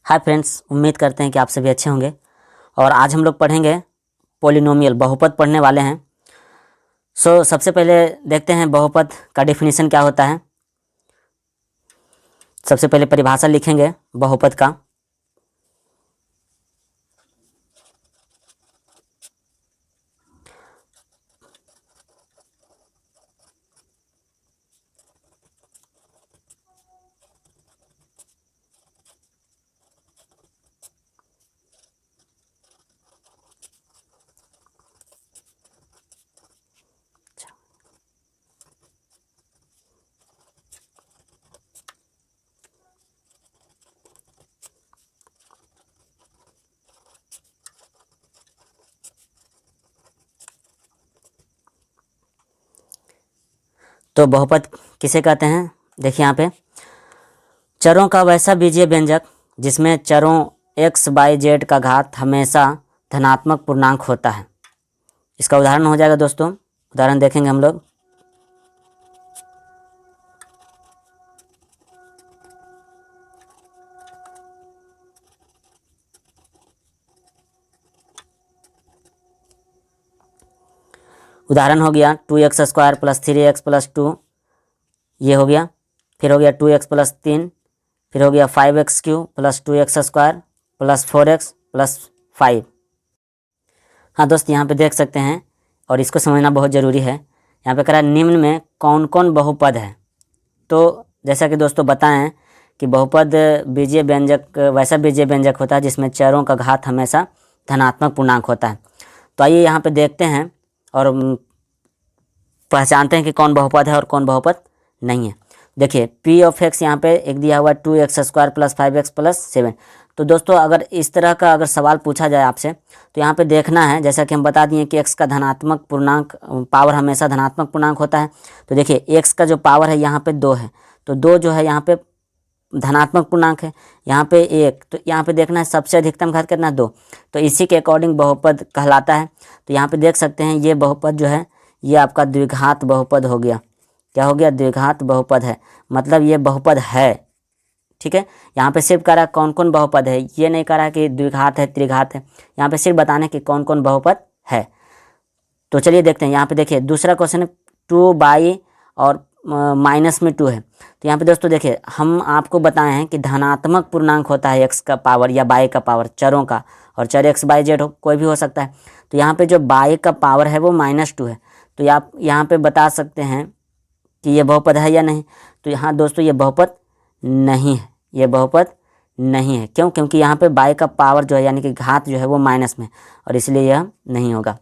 Hi friends, उम्मीद करते हैं कि आप सभी अच्छे होंगे। और आज हम लोग पढ़ेंगे पॉलिनोमियल, बहुपद पढ़ने वाले हैं। सबसे पहले देखते हैं बहुपद का डेफिनेशन क्या होता है। सबसे पहले परिभाषा लिखेंगे बहुपद का। तो बहुपद किसे कहते हैं, देखिए यहाँ पे चरों का वैसा बीजीय व्यंजक जिसमें चरों x, y, z का घात हमेशा धनात्मक पूर्णांक होता है। इसका उदाहरण हो जाएगा दोस्तों, उदाहरण देखेंगे हम लोग। उदाहरण हो गया 2x² + 3x + 2, ये हो गया। फिर हो गया 2x + 3, फिर हो गया 5x³ + 2x² + 4x + 5। हाँ दोस्त, यहाँ पे देख सकते हैं और इसको समझना बहुत ज़रूरी है। यहाँ पे कह रहा है निम्न में कौन कौन बहुपद है। तो जैसा कि दोस्तों बताएं कि बहुपद बीजीय व्यंजक वैसा बीजीय व्यंजक होता है जिसमें चरों का घात हमेशा धनात्मक पूर्णांक होता है। तो आइए यहाँ पे देखते हैं और पहचानते हैं कि कौन बहुपद है और कौन बहुपद नहीं है। देखिए p(x) यहाँ पे एक दिया हुआ 2x² + 5x + 7। तो दोस्तों अगर इस तरह का अगर सवाल पूछा जाए आपसे तो यहाँ पे देखना है, जैसा कि हम बता दिए कि x का धनात्मक पूर्णांक पावर हमेशा धनात्मक पूर्णांक होता है। तो देखिए x का जो पावर है यहाँ पे 2 है, तो 2 जो है यहाँ पे धनात्मक पूर्णांक है, यहाँ पे 1, तो यहाँ पे देखना है सबसे अधिकतम घात कितना 2, तो इसी के अकॉर्डिंग बहुपद कहलाता है। तो यहाँ पे देख सकते हैं ये बहुपद जो है ये आपका द्विघात बहुपद हो गया। क्या हो गया? द्विघात बहुपद है, मतलब ये बहुपद है। ठीक है, यहाँ पे सिर्फ कह रहा है कौन कौन बहुपद है, ये नहीं कह रहा है कि द्विघात है त्रिघात है, यहाँ पे सिर्फ बताने कि कौन कौन बहुपद है। तो चलिए देखते हैं। यहाँ पे देखिए दूसरा क्वेश्चन है 2 और -2 है। तो यहाँ पे दोस्तों देखिए हम आपको बताए हैं कि धनात्मक पूर्णांक होता है x का पावर या y का पावर, चरों का, और चर x, y, z कोई भी हो सकता है। तो यहाँ पे जो y का पावर है वो -2 है। तो आप यहाँ पे बता सकते हैं कि ये बहुपद है या नहीं। तो यहाँ दोस्तों ये बहुपद नहीं है, ये बहुपद नहीं है। क्यों? क्योंकि यहाँ पे y का पावर जो है यानी कि घात जो है वो माइनस में, और इसलिए यह नहीं होगा।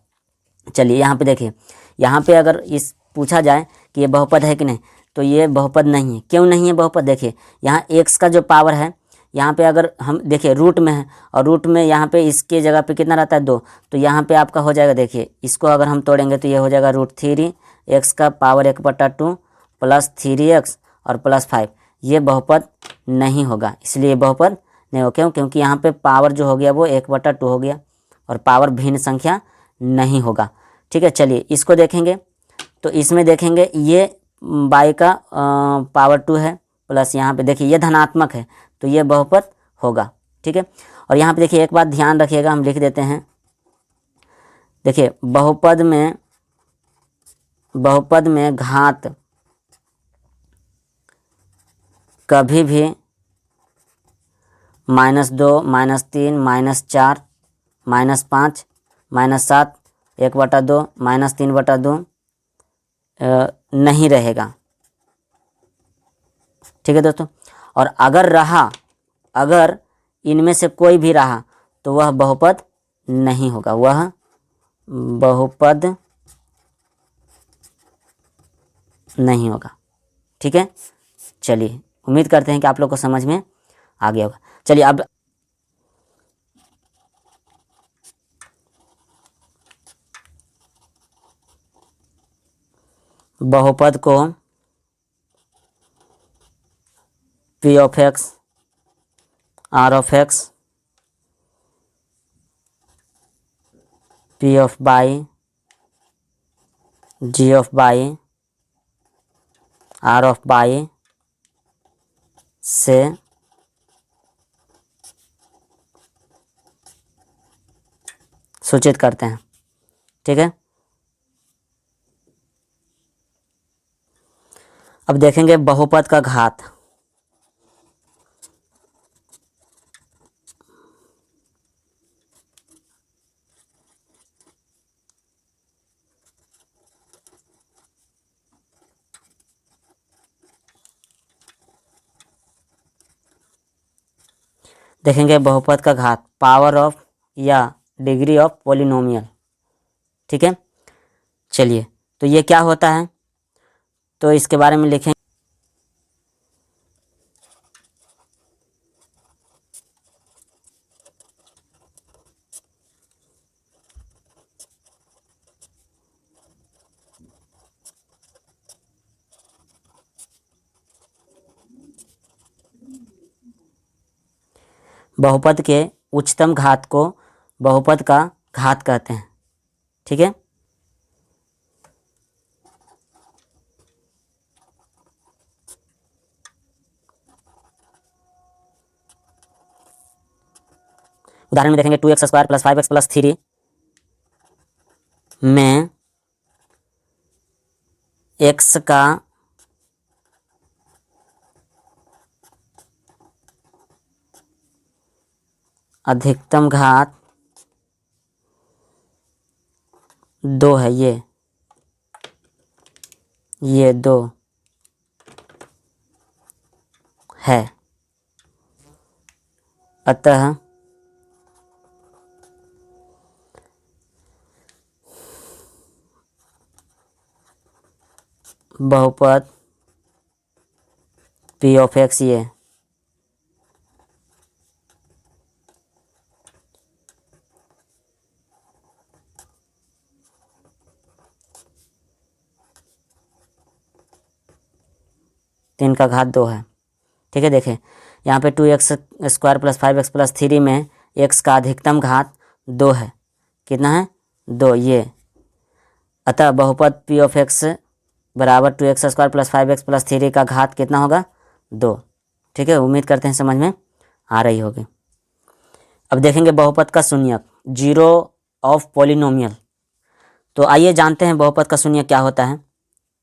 चलिए यहाँ पे देखिए, यहाँ पे अगर इस पूछा जाए कि ये बहुपद है कि नहीं, तो ये बहुपद नहीं है। क्यों नहीं है बहुपद? देखिए यहाँ x का जो पावर है यहाँ पे अगर हम देखिए रूट में है, और रूट में यहाँ पे इसके जगह पे कितना रहता है 2, तो यहाँ पे आपका हो जाएगा, देखिए इसको अगर हम तोड़ेंगे तो ये हो जाएगा √3x का पावर 1/2 + 3x और +5। ये बहुपद नहीं होगा, इसलिए बहुपद नहीं हो। क्यों? क्योंकि यहाँ पे पावर जो हो गया वो 1/2 हो गया, और पावर भिन्न संख्या नहीं होगा। ठीक है, चलिए इसको देखेंगे। तो इसमें देखेंगे ये y का पावर 2 है, प्लस यहाँ पे देखिए ये धनात्मक है, तो ये बहुपद होगा। ठीक है, और यहाँ पे देखिए एक बात ध्यान रखिएगा, हम लिख देते हैं। देखिए बहुपद में घात कभी भी -2, -3, -4, -5, -7, 1/2, -3/2 नहीं रहेगा। ठीक है दोस्तों, और अगर इनमें से कोई भी रहा तो वह बहुपद नहीं होगा, वह बहुपद नहीं होगा। ठीक है, चलिए उम्मीद करते हैं कि आप लोग को समझ में आ गया होगा। चलिए अब बहुपद को p(x), r(x), p(y), g(y), r(y) से सूचित करते हैं। ठीक है, अब देखेंगे बहुपद का घात। देखेंगे बहुपद का घात, पावर ऑफ या डिग्री ऑफ पॉलिनोमियल। ठीक है, चलिए, तो ये क्या होता है, तो इसके बारे में लिखें। बहुपद के उच्चतम घात को बहुपद का घात कहते हैं। ठीक है, उदाहरण में देखेंगे 2x² + 5x + 3 में x का अधिकतम घात 2 है। ये 2 है, अतः बहुपद p ऑफ x ये तीन का घात 2 है। ठीक है, देखें यहाँ पे 2x² + 5x + 3 में x का अधिकतम घात 2 है। कितना है? 2। ये अतः बहुपद p ऑफ x बराबर 2x² + 5x + 3 का घात कितना होगा? 2। ठीक है, उम्मीद करते हैं समझ में आ रही होगी। अब देखेंगे बहुपद का शून्यक, जीरो ऑफ पॉलिनोमियल। तो आइए जानते हैं बहुपद का शून्यक क्या होता है।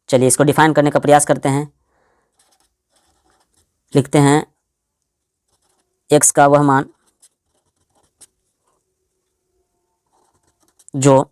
चलिए इसको डिफाइन करने का प्रयास करते हैं। लिखते हैं x का वह मान जो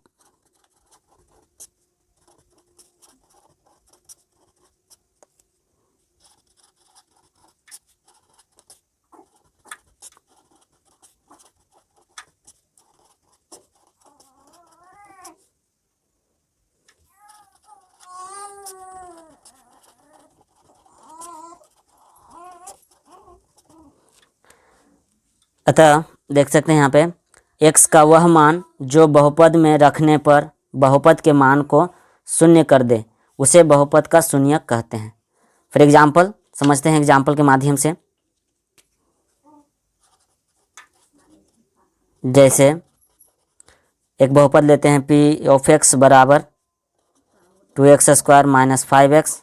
अतः देख सकते हैं यहाँ पे x का वह मान जो बहुपद में रखने पर बहुपद के मान को शून्य कर दे उसे बहुपद का शून्यक कहते हैं। फॉर एग्जाम्पल समझते हैं एग्जाम्पल के माध्यम से। जैसे एक बहुपद लेते हैं p ऑफ x बराबर 2x² - 5x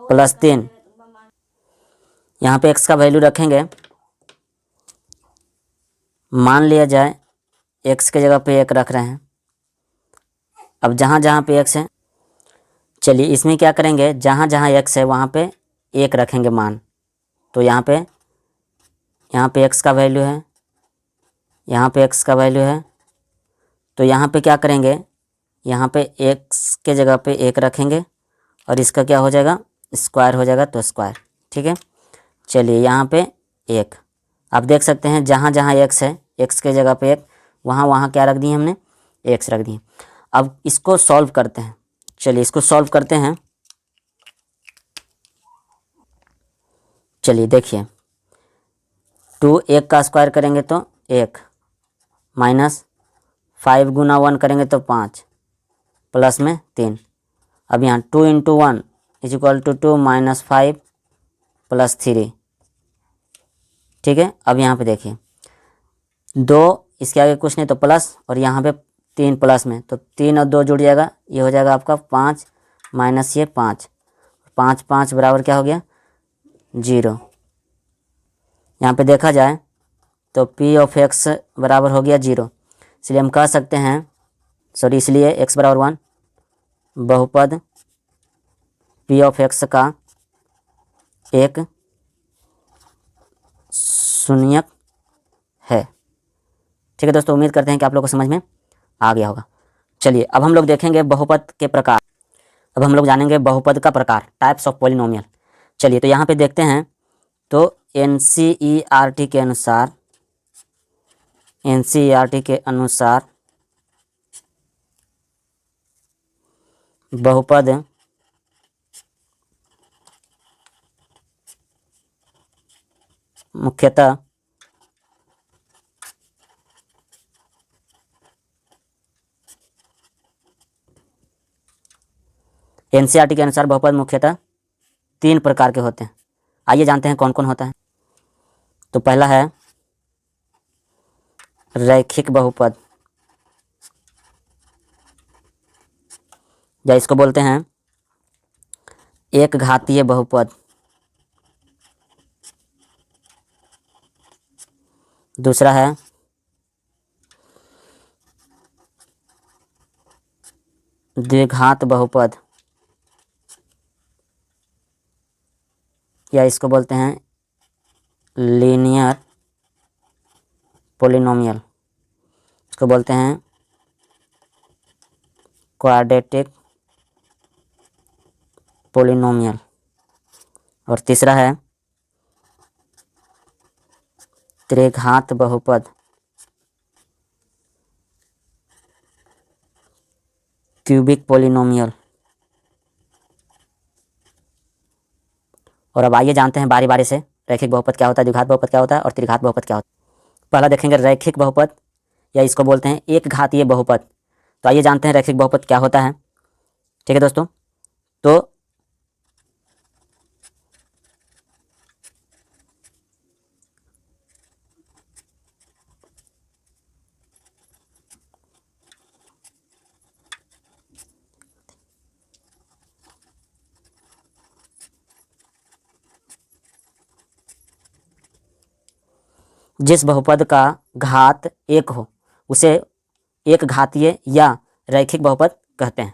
+ 3। यहाँ पे x का वैल्यू रखेंगे, मान लिया जाए x के जगह पे 1 रख रहे हैं। अब जहाँ जहाँ पे x है, चलिए इसमें क्या करेंगे, जहाँ जहाँ x है वहाँ पे 1 रखेंगे मान। तो यहाँ पे x का वैल्यू है, यहाँ पे x का वैल्यू है। तो यहाँ पे क्या करेंगे, यहाँ पे x के जगह पे 1 रखेंगे और इसका क्या हो जाएगा, स्क्वायर हो जाएगा, तो स्क्वायर। ठीक है, चलिए यहाँ पे 1। आप देख सकते हैं जहाँ जहाँ x है, x के जगह पे 1, वहाँ वहाँ क्या रख दिए हमने, x रख दिए। अब इसको सॉल्व करते हैं। चलिए इसको सॉल्व करते हैं। चलिए देखिए 2 1 का स्क्वायर करेंगे तो 1 माइनस 5 गुना 1 करेंगे तो 5 प्लस में 3। अब यहाँ 2 × 1 = 2 - 5 + 3। ठीक है, अब यहाँ पे देखिए 2 इसके आगे कुछ नहीं तो प्लस, और यहाँ पे 3 प्लस में, तो 3 और 2 जुड़ जाएगा, ये हो जाएगा आपका 5 माइनस ये 5। 5 5 बराबर क्या हो गया, 0। यहाँ पे देखा जाए तो p ऑफ x बराबर हो गया 0। इसलिए हम कह सकते हैं, सॉरी, इसलिए x बराबर 1 बहुपद p ऑफ x का एक शून्यक है। ठीक है दोस्तों, उम्मीद करते हैं कि आप लोगों को समझ में आ गया होगा। चलिए अब हम लोग देखेंगे बहुपद के प्रकार। अब हम लोग जानेंगे बहुपद का प्रकार, टाइप्स ऑफ पॉलिनोमियल। चलिए तो यहाँ पे देखते हैं, तो NCERT के अनुसार, NCERT के अनुसार बहुपद मुख्यतः NCERT के अनुसार बहुपद मुख्यतः 3 प्रकार के होते हैं। आइए जानते हैं कौन कौन होता है। तो पहला है रैखिक बहुपद, या इसको बोलते हैं एक घातीय बहुपद। दूसरा है द्विघात बहुपद, या इसको बोलते हैं लीनियर पॉलिनोमियल। इसको बोलते हैं क्वाड्रेटिक पॉलिनोमियल। और तीसरा है त्रिघात बहुपद, क्यूबिक पॉलिनोमियल। और अब आइए जानते हैं बारी बारी से रैखिक बहुपद क्या होता है, द्विघात बहुपद क्या होता है और त्रिघात बहुपद क्या होता है। पहला देखेंगे रैखिक बहुपद, या इसको बोलते हैं एक घातीय बहुपद। तो आइए जानते हैं रैखिक बहुपद क्या होता है। ठीक है दोस्तों, तो जिस बहुपद का घात 1 हो उसे एक घातीय या रैखिक बहुपद कहते हैं।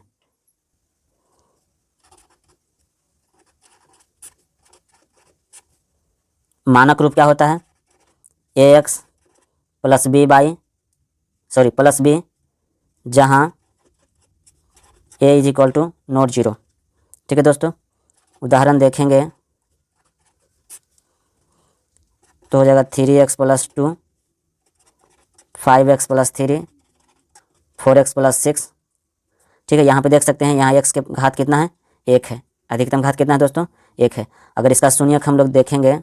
मानक रूप क्या होता है, ax plus b by plus b, जहाँ a is equal to not 0। ठीक है दोस्तों, उदाहरण देखेंगे तो हो जाएगा 3x plus 2, 5x plus 3, 4x plus 6। ठीक है, यहाँ पे देख सकते हैं, यहाँ x के घात कितना है, 1 है। अधिकतम घात कितना है दोस्तों, 1 है। अगर इसका शून्यक हम लोग देखेंगे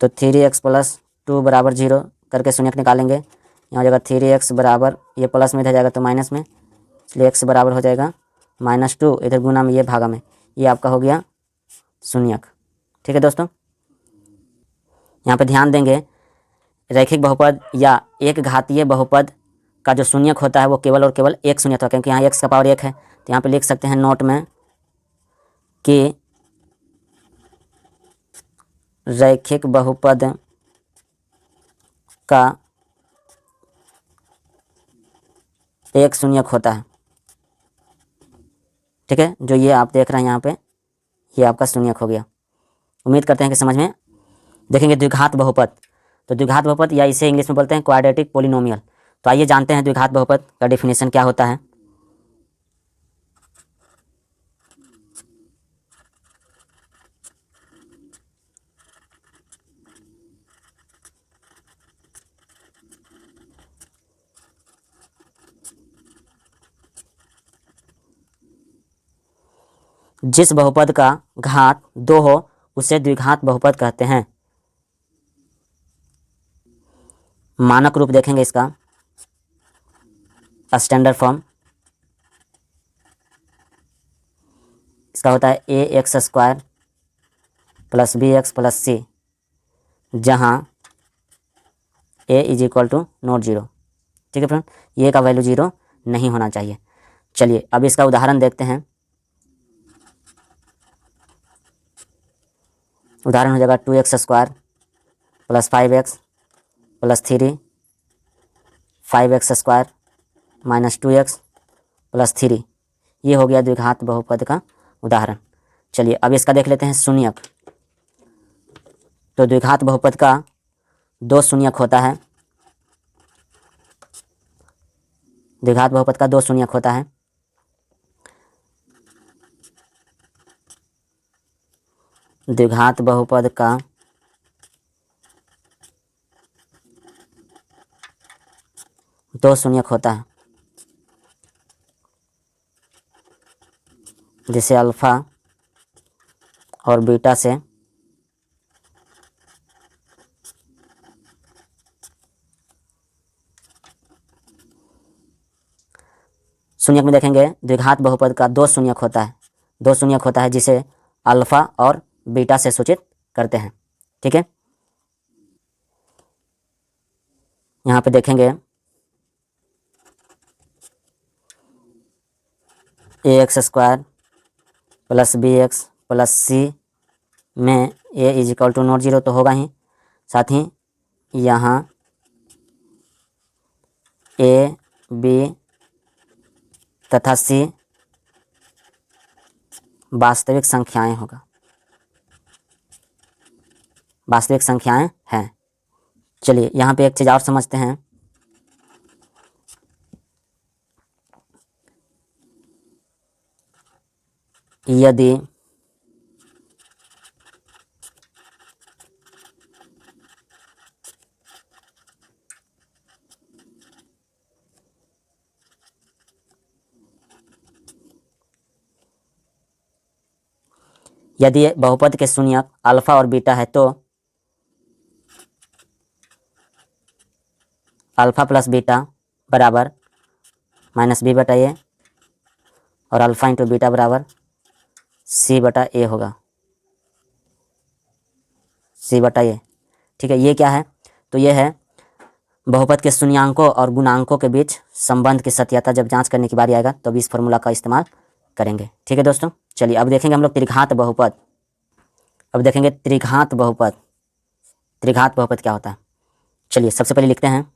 तो 3x प्लस 2 बराबर 0 करके शून्यक निकालेंगे। यहाँ हो जाएगा 3x बराबर, ये प्लस में इधर जाएगा तो माइनस में, इसलिए x बराबर हो जाएगा -2, इधर गुना में, ये भागा में, ये आपका हो गया शून्यक। ठीक है दोस्तों, यहाँ पे ध्यान देंगे, रैखिक बहुपद या एक घातीय बहुपद का जो शून्यक होता है वो केवल और केवल एक शून्यक होता है, क्योंकि यहाँ x का पावर 1 है। तो यहाँ पे लिख सकते हैं नोट में कि रैखिक बहुपद का एक शून्यक होता है। ठीक है, जो ये आप देख रहे हैं यहाँ पे, ये आपका शून्यक हो गया। उम्मीद करते हैं कि समझ में। देखेंगे द्विघात बहुपद, तो द्विघात बहुपद, या इसे इंग्लिश में बोलते हैं क्वाड्रेटिक पॉलिनोमियल। तो आइए जानते हैं द्विघात बहुपद का डेफिनेशन क्या होता है। जिस बहुपद का घात 2 हो उसे द्विघात बहुपद कहते हैं। मानक रूप देखेंगे इसका, स्टैंडर्ड फॉर्म इसका होता है ax² plus bx plus c, जहाँ a is equal to not 0। ठीक है फ्रेंड, ये का वैल्यू 0 नहीं होना चाहिए। चलिए अब इसका उदाहरण देखते हैं। उदाहरण हो जाएगा 2x² plus 5x plus 3, 5x² minus 2x plus 3। ये हो गया द्विघात बहुपद का उदाहरण। चलिए अब इसका देख लेते हैं शून्यक। तो द्विघात बहुपद का 2 शून्यक होता है। द्विघात बहुपद का 2 शून्यक होता है। द्विघात बहुपद का दो शून्यक होता है, जिसे अल्फा और बीटा से शून्यक में देखेंगे द्विघात बहुपद का 2 शून्यक होता है। 2 शून्यक होता है जिसे अल्फा और बीटा से सूचित करते हैं। ठीक है, यहाँ पे देखेंगे ax² plus bx plus c में a is equal to not zero तो होगा ही, साथ ही यहाँ a b तथा c वास्तविक संख्याएं होगा, वास्तविक संख्याएं हैं। चलिए यहाँ पे एक चीज़ और समझते हैं। यदि यदि बहुपद के शून्यक अल्फा और बीटा है तो अल्फा प्लस बीटा बराबर माइनस बी बटा ए और अल्फा इंटू बीटा बराबर सी बटा ए होगा, सी बटा ए। ठीक है, ये क्या है? तो ये है बहुपद के शून्यांकों और गुणांकों के बीच संबंध की सत्यता जब जांच करने की बारी आएगा तो इस फॉर्मूला का इस्तेमाल करेंगे। ठीक है दोस्तों, चलिए अब देखेंगे हम लोग त्रिघात बहुपद। अब देखेंगे त्रिघात बहुपद। त्रिघात बहुपद क्या होता है? चलिए सबसे पहले लिखते हैं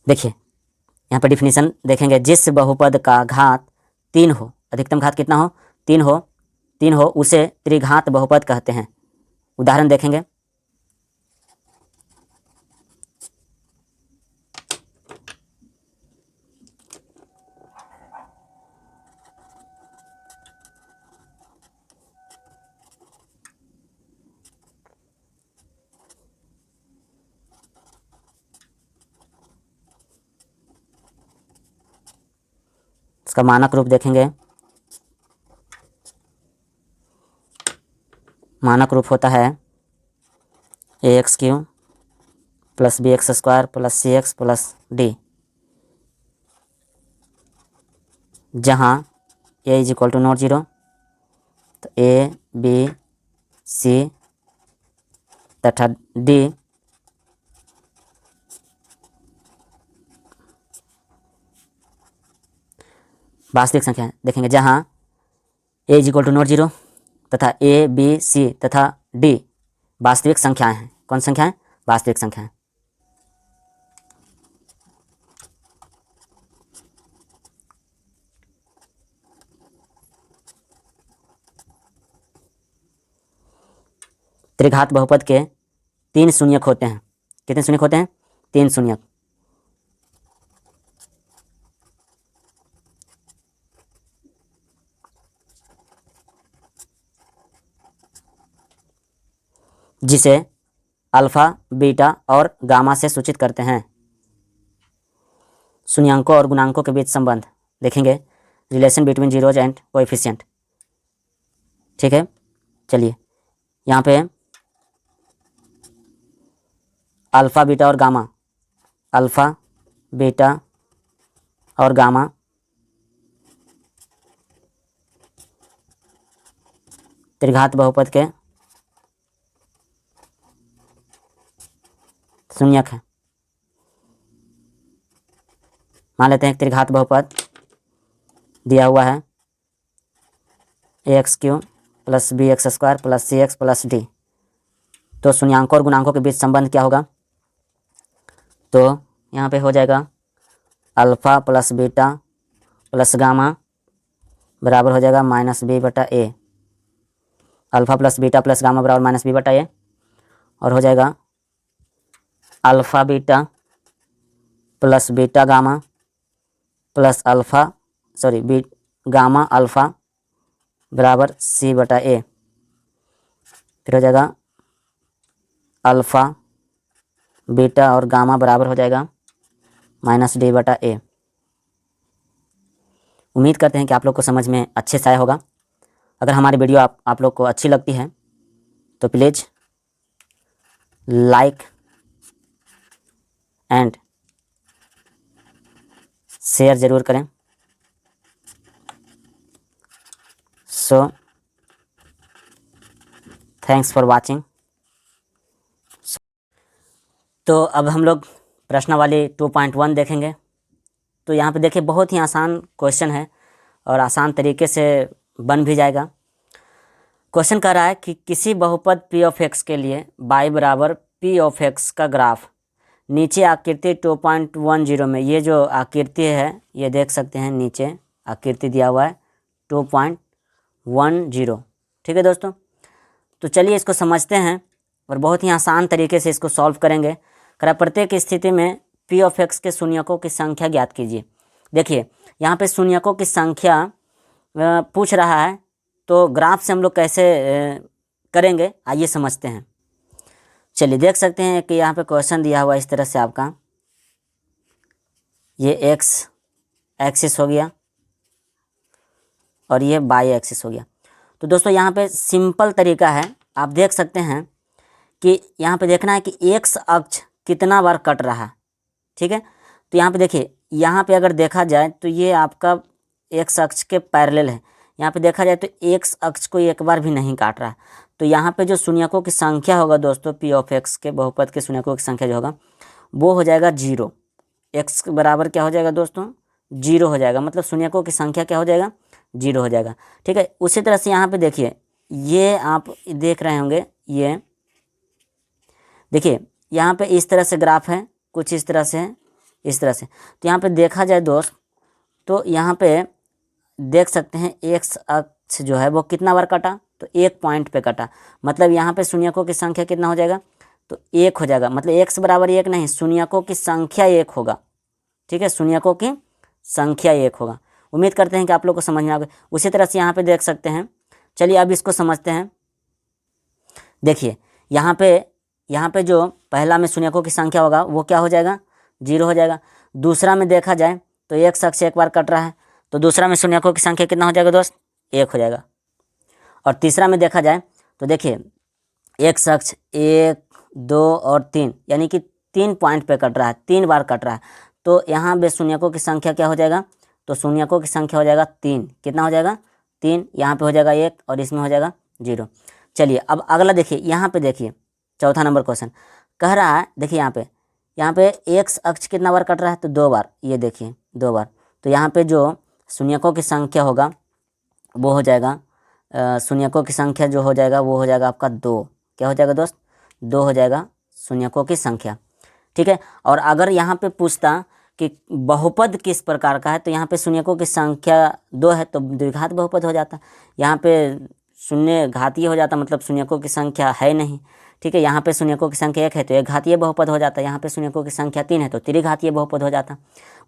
देखिए यहाँ पर डिफिनीशन देखेंगे, जिस बहुपद का घात 3 हो, अधिकतम घात कितना हो? 3 हो, 3 हो, उसे त्रिघात बहुपद कहते हैं। उदाहरण देखेंगे, इसका मानक रूप देखेंगे। मानक रूप होता है ax³ plus bx² plus cx plus d, जहाँ a is equal to not zero, तो a b c तथा d वास्तविक संख्या है। देखेंगे जहाँ a is equal to not zero तथा a b c तथा d वास्तविक संख्याएं हैं। कौन संख्याएं? वास्तविक संख्याएं। त्रिघात बहुपद के 3 शून्यक होते हैं। कितने शून्यक होते हैं? 3 शून्यक। जिसे अल्फा, बीटा और गामा से सूचित करते हैं। शून्यांकों और गुणांकों के बीच संबंध देखेंगे, relation between zeros and coefficient. ठीक है, चलिए यहाँ पे अल्फा, बीटा और गामा, अल्फा, बीटा और गामा त्रिघात बहुपद के शून्यक है। मान लेते हैं एक त्रिघात बहुपद दिया हुआ है ax³ plus bx² plus cx plus d। तो शून्यांकों और गुणांकों के बीच संबंध क्या होगा? तो यहाँ पे हो जाएगा alpha plus beta plus gamma बराबर हो जाएगा -b/a। Alpha plus beta plus gamma बराबर -b/a, और हो जाएगा alpha beta plus beta gamma plus gamma alpha बराबर c/a। फिर हो जाएगा अल्फ़ा बीटा और गामा बराबर हो जाएगा -d/a। उम्मीद करते हैं कि आप लोग को समझ में अच्छे से आया होगा। अगर हमारी वीडियो आप लोग को अच्छी लगती है तो प्लीज़ लाइक एंड शेयर ज़रूर करें। So thanks for watching. तो अब हम लोग प्रश्नावली 2.1 देखेंगे। तो यहाँ पे देखिए बहुत ही आसान क्वेश्चन है और आसान तरीके से बन भी जाएगा। क्वेश्चन कह रहा है कि किसी बहुपद p ऑफ x के लिए y बराबर p ऑफ x का ग्राफ नीचे आकृति 2.10 में, ये जो आकृति है ये देख सकते हैं, नीचे आकृति दिया हुआ है 2.10। ठीक है दोस्तों, तो चलिए इसको समझते हैं और बहुत ही आसान तरीके से इसको सॉल्व करेंगे। करा प्रत्येक स्थिति में p ऑफ x के शून्यकों की संख्या ज्ञात कीजिए। देखिए यहाँ पे शून्यकों की संख्या पूछ रहा है, तो ग्राफ से हम लोग कैसे करेंगे आइए समझते हैं। चलिए देख सकते हैं कि यहाँ पे क्वेश्चन दिया हुआ इस तरह से आपका, ये x एक्सिस हो गया और ये y एक्सिस हो गया। तो दोस्तों यहाँ पे सिंपल तरीका है, आप देख सकते हैं कि यहाँ पे देखना है कि x अक्ष कितना बार कट रहा है। ठीक है, तो यहाँ पे देखिए, यहाँ पे अगर देखा जाए तो ये आपका x अक्ष के पैरेलल है। यहाँ पे देखा जाए तो x अक्ष को एक बार भी नहीं काट रहा है। तो यहाँ पे जो शून्यकों की संख्या होगा दोस्तों, p ऑफ x के बहुपद के शून्यकों की संख्या जो होगा वो हो जाएगा 0। x बराबर क्या हो जाएगा दोस्तों? 0 हो जाएगा, मतलब शून्यकों की संख्या क्या हो जाएगा? 0 हो जाएगा। ठीक है, उसी तरह से यहाँ पे देखिए, ये आप देख रहे होंगे, ये देखिए यहाँ पे इस तरह से ग्राफ है, कुछ इस तरह से है, इस तरह से। तो यहाँ पे देखा जाए दोस्त, तो यहाँ पे देख सकते हैं x अक्ष जो है वो कितना बार कटा? तो एक पॉइंट पे कटा, मतलब यहाँ पे शून्यकों की संख्या कितना हो जाएगा? तो 1 हो जाएगा, मतलब x बराबर 1 नहीं, शून्यकों की संख्या 1 होगा। ठीक है, शून्यकों की संख्या 1 होगा। उम्मीद करते हैं कि आप लोग को समझ में आ गया। उसी तरह से यहाँ पे देख सकते हैं। चलिए अब इसको समझते हैं। देखिए यहाँ पे जो पहला में शून्यकों की संख्या होगा वो क्या हो जाएगा? 0 हो जाएगा। दूसरा में देखा जाए तो x अक्ष एक बार कट रहा है, तो दूसरा में शून्यकों की संख्या कितना हो जाएगा दोस्त? 1 हो जाएगा। और तीसरा में देखा जाए तो देखिए x अक्ष 1, 2 और 3, यानी कि 3 पॉइंट पे कट रहा है, 3 बार कट रहा है। तो यहाँ पे शून्यकों की संख्या क्या हो जाएगा? तो शून्यकों की संख्या हो जाएगा 3। कितना हो जाएगा? 3। यहाँ पे हो जाएगा 1 और इसमें हो जाएगा 0। चलिए अब अगला देखिए, यहाँ पे देखिए चौथा नंबर क्वेश्चन कह रहा है, देखिए यहाँ पे x अक्ष कितना बार कट रहा है? तो 2 बार, ये देखिए 2 बार। तो यहाँ पे जो शून्यकों की संख्या होगा वो हो जाएगा, शून्यकों की संख्या जो हो जाएगा वो हो जाएगा आपका 2। क्या हो जाएगा दोस्त? 2 हो जाएगा शून्यकों की संख्या। ठीक है, और अगर यहाँ पे पूछता कि बहुपद किस प्रकार का है, तो यहाँ पे शून्यकों की संख्या 2 है तो द्विघात बहुपद हो जाता। यहाँ पे शून्य घातीय हो जाता, मतलब शून्यकों की संख्या है नहीं। ठीक है, यहाँ पे शून्यकों की संख्या 1 है तो एक घातीय बहुपद हो जाता। यहाँ पे शून्यकों की संख्या 3 है तो त्रिघातीय बहुपद हो जाता।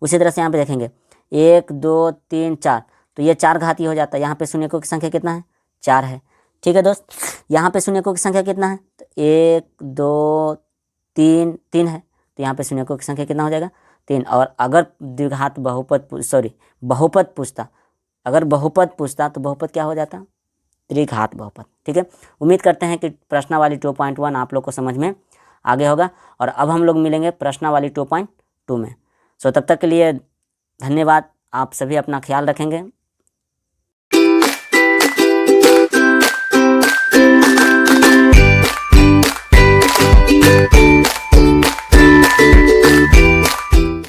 उसी तरह से यहाँ पे देखेंगे 1, 2, 3, 4, तो ये 4 घातीय हो जाता है। यहाँ पे शून्यकों की संख्या कितना है? 4 है। ठीक है दोस्त, यहाँ पे शून्यकों की संख्या कितना है? तो 1, 2, 3, 3 है, तो यहाँ पे शून्यकों की संख्या कितना हो जाएगा? 3। और अगर द्विघात बहुपद पूछता, अगर बहुपद पूछता तो बहुपद क्या हो जाता? त्रिघात बहुपद। ठीक है, उम्मीद करते हैं कि प्रश्नावली 2.1 आप लोग को समझ में आगे होगा। और अब हम लोग मिलेंगे प्रश्नावली 2.2 में। सो तब तक के लिए धन्यवाद। आप सभी अपना ख्याल रखेंगे।